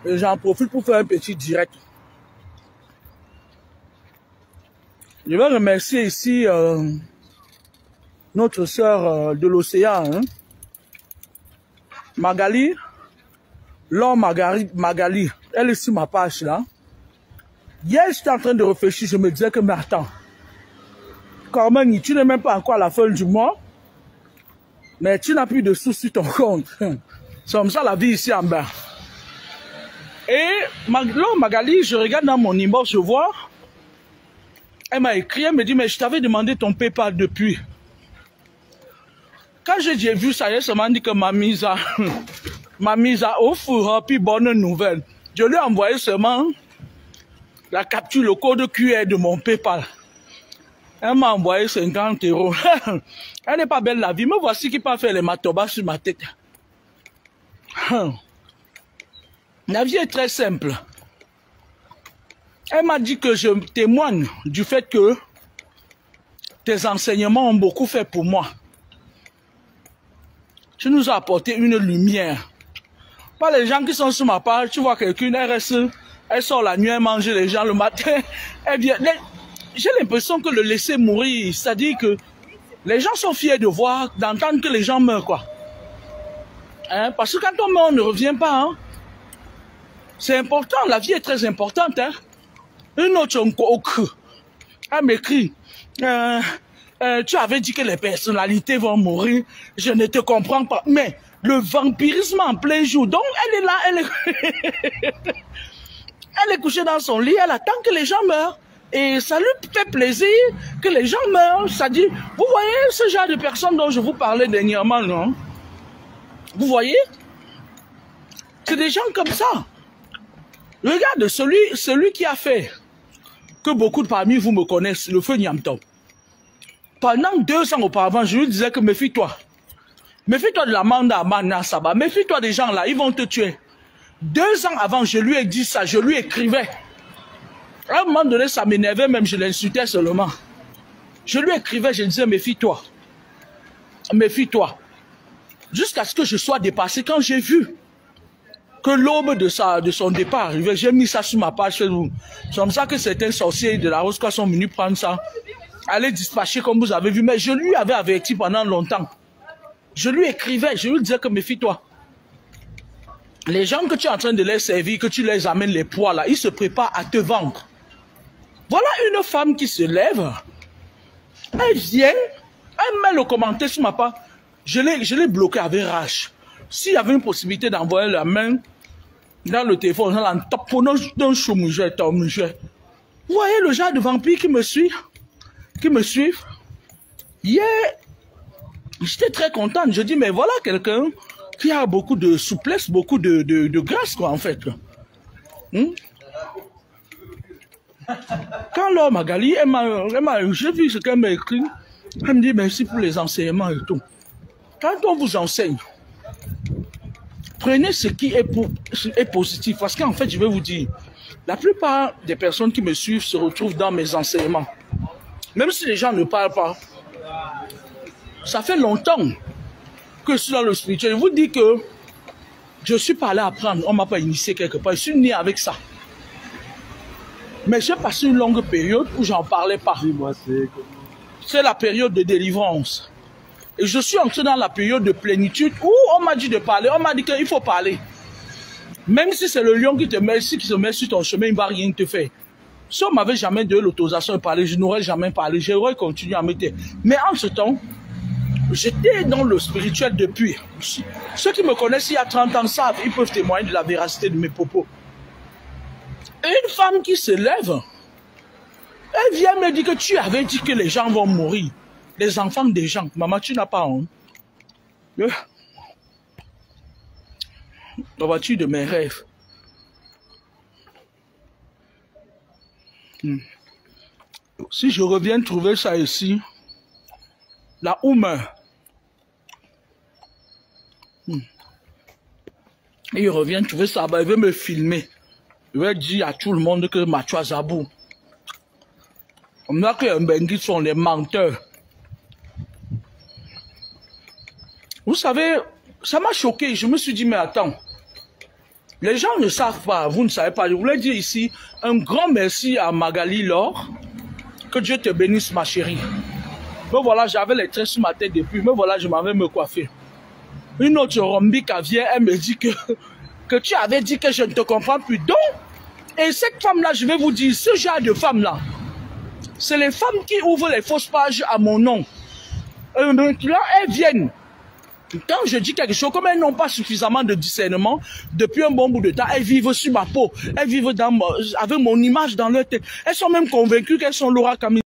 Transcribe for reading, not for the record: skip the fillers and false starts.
Et j'en profite pour faire un petit direct. Je vais remercier ici notre sœur de l'océan, hein, Magali, Laure Magali, elle est sur ma page là. Hier, j'étais en train de réfléchir, je me disais que, mais attends, Carmen, tu n'es même pas encore à la fin du mois, mais tu n'as plus de sous sur ton compte. C'est comme ça la vie ici en bas. Et Laure Magali, je regarde dans mon inbox, je vois, elle m'a écrit, elle me dit, mais je t'avais demandé ton PayPal depuis. Quand j'ai vu ça, elle m'a dit que m'a mise à au four, puis bonne nouvelle. Je lui ai envoyé seulement la capture, le code QR de mon PayPal. Elle m'a envoyé 50 €. Elle n'est pas belle la vie, mais voici qui peut faire les matobas sur ma tête. La vie est très simple. Elle m'a dit que je témoigne du fait que tes enseignements ont beaucoup fait pour moi. Tu nous as apporté une lumière. Pas les gens qui sont sur ma page, tu vois quelqu'une, elle sort la nuit, elle mange les gens le matin, elle vient. J'ai l'impression que le laisser mourir, c'est-à-dire que les gens sont fiers de voir, d'entendre que les gens meurent, quoi. Hein? Parce que quand on meurt, on ne revient pas. Hein? C'est important, la vie est très importante. Hein? Une autre, elle m'écrit, tu avais dit que les personnalités vont mourir, je ne te comprends pas. Mais le vampirisme en plein jour, donc elle est là, elle est couchée dans son lit, elle attend que les gens meurent. Et ça lui fait plaisir que les gens meurent. Ça dit, vous voyez ce genre de personnes dont je vous parlais dernièrement, non? Vous voyez? C'est des gens comme ça. Regarde, celui qui a fait que beaucoup de parmi vous me connaissent, le feu Niamton. Pendant 2 ans auparavant, je lui disais que méfie-toi. Méfie-toi de la Manda Amana Saba. Méfie-toi des gens là, ils vont te tuer. 2 ans avant, je lui ai dit ça, je lui écrivais. À un moment donné, ça m'énervait, même je l'insultais seulement. Je lui écrivais, je disais, méfie-toi. Méfie-toi. Jusqu'à ce que je sois dépassé. Quand j'ai vu que l'aube de son départ arrivait, j'ai mis ça sur ma page Facebook. C'est comme ça que certains sorciers de la Rosca sont venus prendre ça. Aller dispatcher comme vous avez vu. Mais je lui avais averti pendant longtemps. Je lui écrivais, je lui disais que méfie-toi. Les gens que tu es en train de les servir, que tu les amènes les poids là, ils se préparent à te vendre. Voilà une femme qui se lève, elle vient, elle met le commentaire sur ma part. Je l'ai bloqué avec rage. S'il y avait une possibilité d'envoyer la main dans le téléphone, dans le top, d'un choumougé, vous voyez le genre de vampire qui me suit, Hier, j'étais très contente. Je dis, mais voilà quelqu'un qui a beaucoup de souplesse, beaucoup de grâce, quoi, en fait. Quand Laure Magali, j'ai vu ce qu'elle m'a écrit, elle me dit merci pour les enseignements et tout. Quand on vous enseigne, prenez ce qui est positif. Parce qu'en fait, je vais vous dire, la plupart des personnes qui me suivent se retrouvent dans mes enseignements. Même si les gens ne parlent pas, ça fait longtemps que je suis dans le spirituel. Je vous dis que je suis pas allé apprendre, on ne m'a pas initié quelque part, je suis né avec ça. Mais j'ai passé une longue période où j'en parlais pas. C'est la période de délivrance. Et je suis entré dans la période de plénitude où on m'a dit de parler, on m'a dit qu'il faut parler. Même si c'est le lion qui te met, qui se met sur ton chemin, il ne va rien te faire. Si on ne m'avait jamais donné l'autorisation de parler, je n'aurais jamais parlé, j'aurais continué à me taire. Mais en ce temps, j'étais dans le spirituel depuis. Ceux qui me connaissent il y a 30 ans savent, ils peuvent témoigner de la véracité de mes propos. Et une femme qui se lève, elle vient me dire que tu avais dit que les gens vont mourir. Les enfants des gens. Maman, tu n'as pas honte. La voiture de mes rêves. Si je reviens trouver ça ici, la Ouma. Et il revient trouver ça, il veut me filmer. Il va dire à tout le monde que Machoua Zabou. On a que les Mbengi sont les menteurs. Vous savez, ça m'a choqué. Je me suis dit, mais attends. Les gens ne savent pas, vous ne savez pas. Je voulais dire ici un grand merci à Magali Laure. Que Dieu te bénisse, ma chérie. Me voilà, j'avais les traits sur ma tête depuis. Me voilà, je m'avais me coiffer. Une autre Rombika vient, elle me dit que tu avais dit que je ne te comprends plus. Donc, et cette femme-là, je vais vous dire, ce genre de femme-là, c'est les femmes qui ouvrent les fausses pages à mon nom. Là, elles viennent. Quand je dis quelque chose, comme elles n'ont pas suffisamment de discernement, depuis un bon bout de temps, elles vivent sur ma peau. Elles vivent avec mon image dans leur tête. Elles sont même convaincues qu'elles sont Laura Camille.